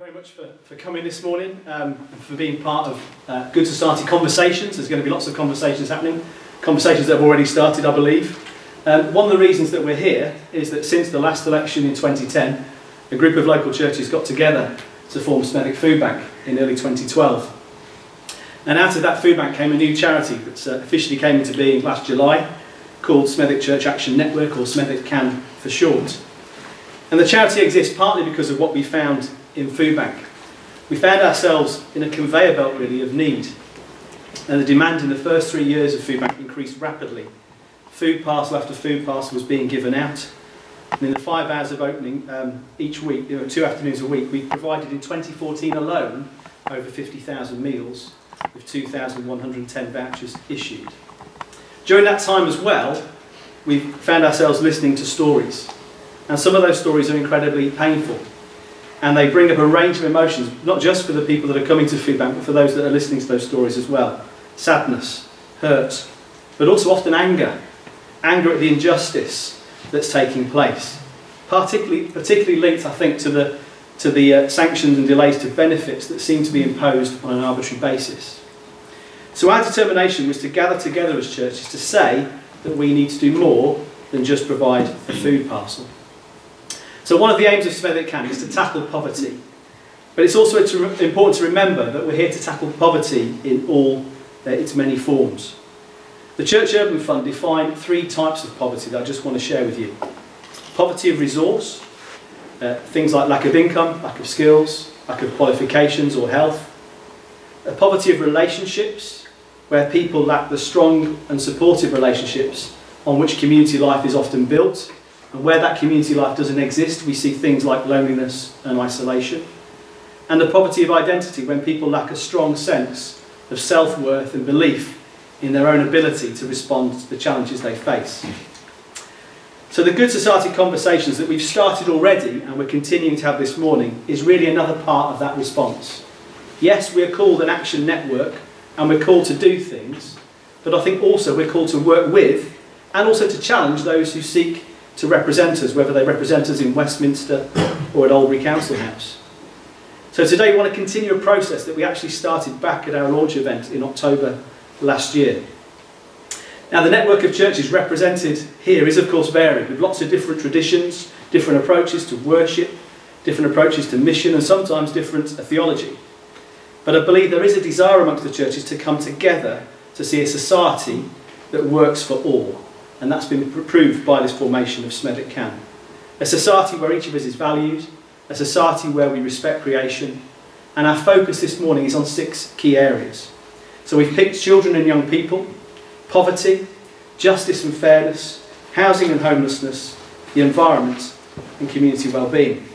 very much for coming this morning and for being part of Good Society Conversations. There's going to be lots of conversations happening, conversations that have already started, I believe. One of the reasons that we're here is that since the last election in 2010, a group of local churches got together to form Smethwick Food Bank in early 2012. And out of that food bank came a new charity that officially came into being last July, called Smethwick Church Action Network, or Smethwick CAN for short. And the charity exists partly because of what we found in Food Bank. We found ourselves in a conveyor belt really of need, and the demand in the first 3 years of Food Bank increased rapidly. Food parcel after food parcel was being given out, and in the 5 hours of opening each week, 2 afternoons a week, we provided in 2014 alone over 50,000 meals with 2,110 vouchers issued. During that time as well, we found ourselves listening to stories, and some of those stories are incredibly painful. And they bring up a range of emotions, not just for the people that are coming to Food Bank, but for those that are listening to those stories as well. Sadness, hurt, but also often anger. Anger at the injustice that's taking place. Particularly linked, I think, to the sanctions and delays to benefits that seem to be imposed on an arbitrary basis. So our determination was to gather together as churches to say that we need to do more than just provide a food parcel. So one of the aims of Smethwick CAN is to tackle poverty, but it's also important to remember that we're here to tackle poverty in all its many forms. The Church Urban Fund defined 3 types of poverty that I just want to share with you. Poverty of resource, things like lack of income, lack of skills, lack of qualifications or health. A poverty of relationships, where people lack the strong and supportive relationships on which community life is often built. And where that community life doesn't exist, we see things like loneliness and isolation. And the poverty of identity, when people lack a strong sense of self-worth and belief in their own ability to respond to the challenges they face. So the Good Society conversations that we've started already and we're continuing to have this morning is really another part of that response. Yes, we're called an action network and we're called to do things, but I think also we're called to work with and also to challenge those who seek to represent us, whether they represent us in Westminster or at Albury Council House. So today we want to continue a process that we actually started back at our launch event in October last year. Now the network of churches represented here is of course varied, with lots of different traditions, different approaches to worship, different approaches to mission, and sometimes different theology. But I believe there is a desire amongst the churches to come together to see a society that works for all. And that's been proved by this formation of Smethwick CAN. A society where each of us is valued, a society where we respect creation, and our focus this morning is on 6 key areas. So we've picked children and young people, poverty, justice and fairness, housing and homelessness, the environment, and community well-being.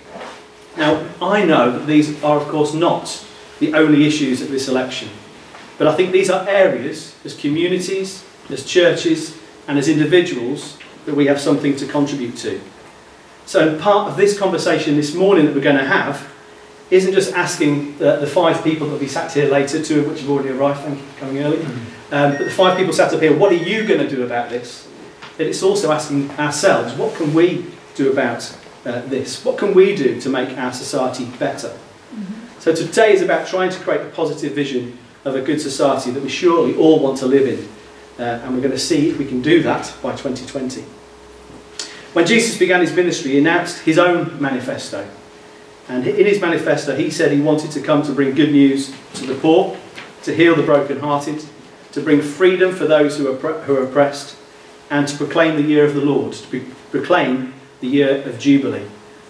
Now, I know that these are of course not the only issues at this election, but I think these are areas as communities, as churches, and as individuals that we have something to contribute to. So part of this conversation this morning that we're going to have isn't just asking the 5 people that will be sat here later, 2 of which have already arrived, thank you for coming early, but the 5 people sat up here, what are you going to do about this? But it's also asking ourselves, what can we do about this? What can we do to make our society better? So today is about trying to create a positive vision of a good society that we surely all want to live in. And we're going to see if we can do that by 2020. When Jesus began his ministry, he announced his own manifesto. And in his manifesto, he said he wanted to come to bring good news to the poor, to heal the brokenhearted, to bring freedom for those who are oppressed, and to proclaim the year of the Lord, to proclaim the year of Jubilee,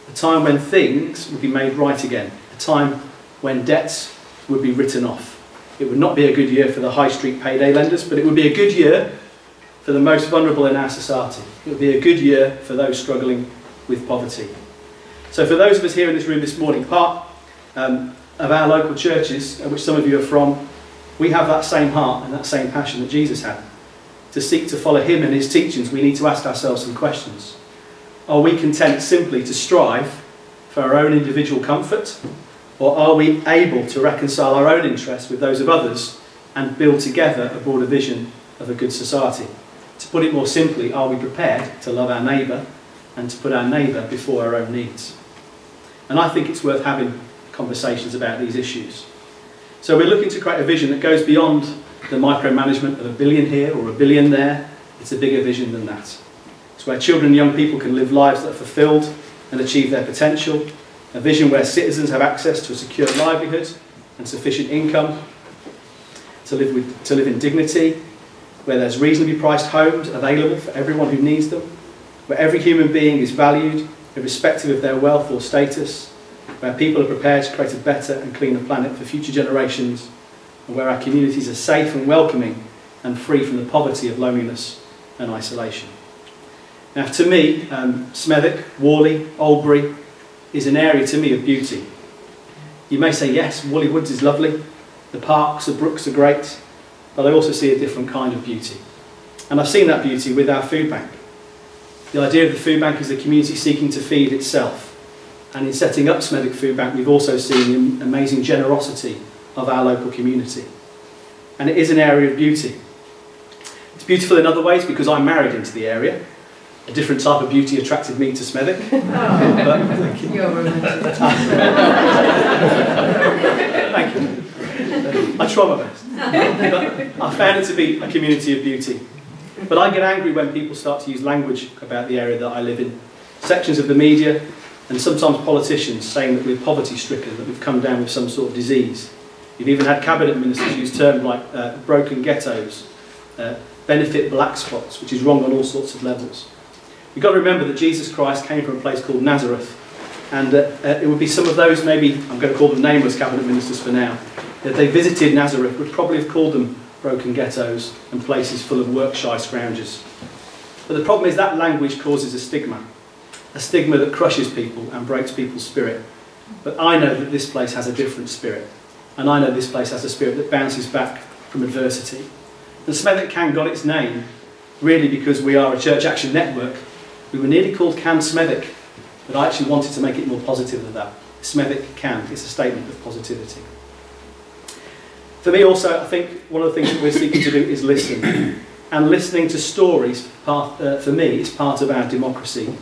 a time when things would be made right again, a time when debts would be written off. It would not be a good year for the high street payday lenders, but it would be a good year for the most vulnerable in our society. It would be a good year for those struggling with poverty. So for those of us here in this room this morning, part of our local churches, which some of you are from, we have that same heart and that same passion that Jesus had. To seek to follow him and his teachings, we need to ask ourselves some questions. Are we content simply to strive for our own individual comfort? Or are we able to reconcile our own interests with those of others and build together a broader vision of a good society? To put it more simply, are we prepared to love our neighbour and to put our neighbour before our own needs? And I think it's worth having a conversations about these issues. So we're looking to create a vision that goes beyond the micromanagement of a billion here or a billion there. It's a bigger vision than that. It's where children and young people can live lives that are fulfilled and achieve their potential. A vision where citizens have access to a secure livelihood and sufficient income to live in dignity, where there's reasonably priced homes available for everyone who needs them, where every human being is valued, irrespective of their wealth or status, where people are prepared to create a better and cleaner planet for future generations, and where our communities are safe and welcoming and free from the poverty of loneliness and isolation. Now, to me, Smethwick, Warley, Oldbury is an area to me of beauty. You may say, yes, Warley Woods is lovely, the parks, the brooks are great, but I also see a different kind of beauty. And I've seen that beauty with our food bank. The idea of the food bank is a community seeking to feed itself. And in setting up Smethwick Food Bank, we've also seen the amazing generosity of our local community. And it is an area of beauty. It's beautiful in other ways because I'm married into the area. A different type of beauty attracted me to Smethwick. Thank you. You're romantic. Thank you. I try my best. But I found it to be a community of beauty. But I get angry when people start to use language about the area that I live in. Sections of the media and sometimes politicians saying that we're poverty-stricken, that we've come down with some sort of disease. You've even had cabinet ministers use terms like broken ghettos, benefit black spots, which is wrong on all sorts of levels. You've got to remember that Jesus Christ came from a place called Nazareth, and it would be some of those, maybe, I'm going to call them nameless cabinet ministers for now, that they visited Nazareth would probably have called them broken ghettos and places full of work-shy scroungers. But the problem is that language causes a stigma that crushes people and breaks people's spirit. But I know that this place has a different spirit, and I know this place has a spirit that bounces back from adversity. And Smethwick CAN got its name really because we are a church action network. We were nearly called CAN Smethwick, but I actually wanted to make it more positive than that. Smethwick CAN is a statement of positivity. For me also, I think one of the things that we're seeking to do is listen. And listening to stories, for me, is part of our democracy.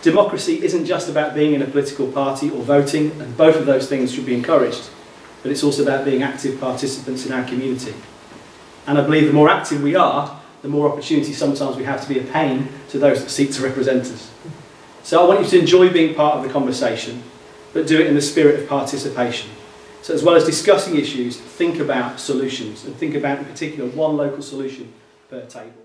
Democracy isn't just about being in a political party or voting, and both of those things should be encouraged, but it's also about being active participants in our community. And I believe the more active we are, the more opportunity sometimes we have to be a pain to those that seek to represent us. So I want you to enjoy being part of the conversation, but do it in the spirit of participation. So as well as discussing issues, think about solutions, and think about in particular one local solution per table.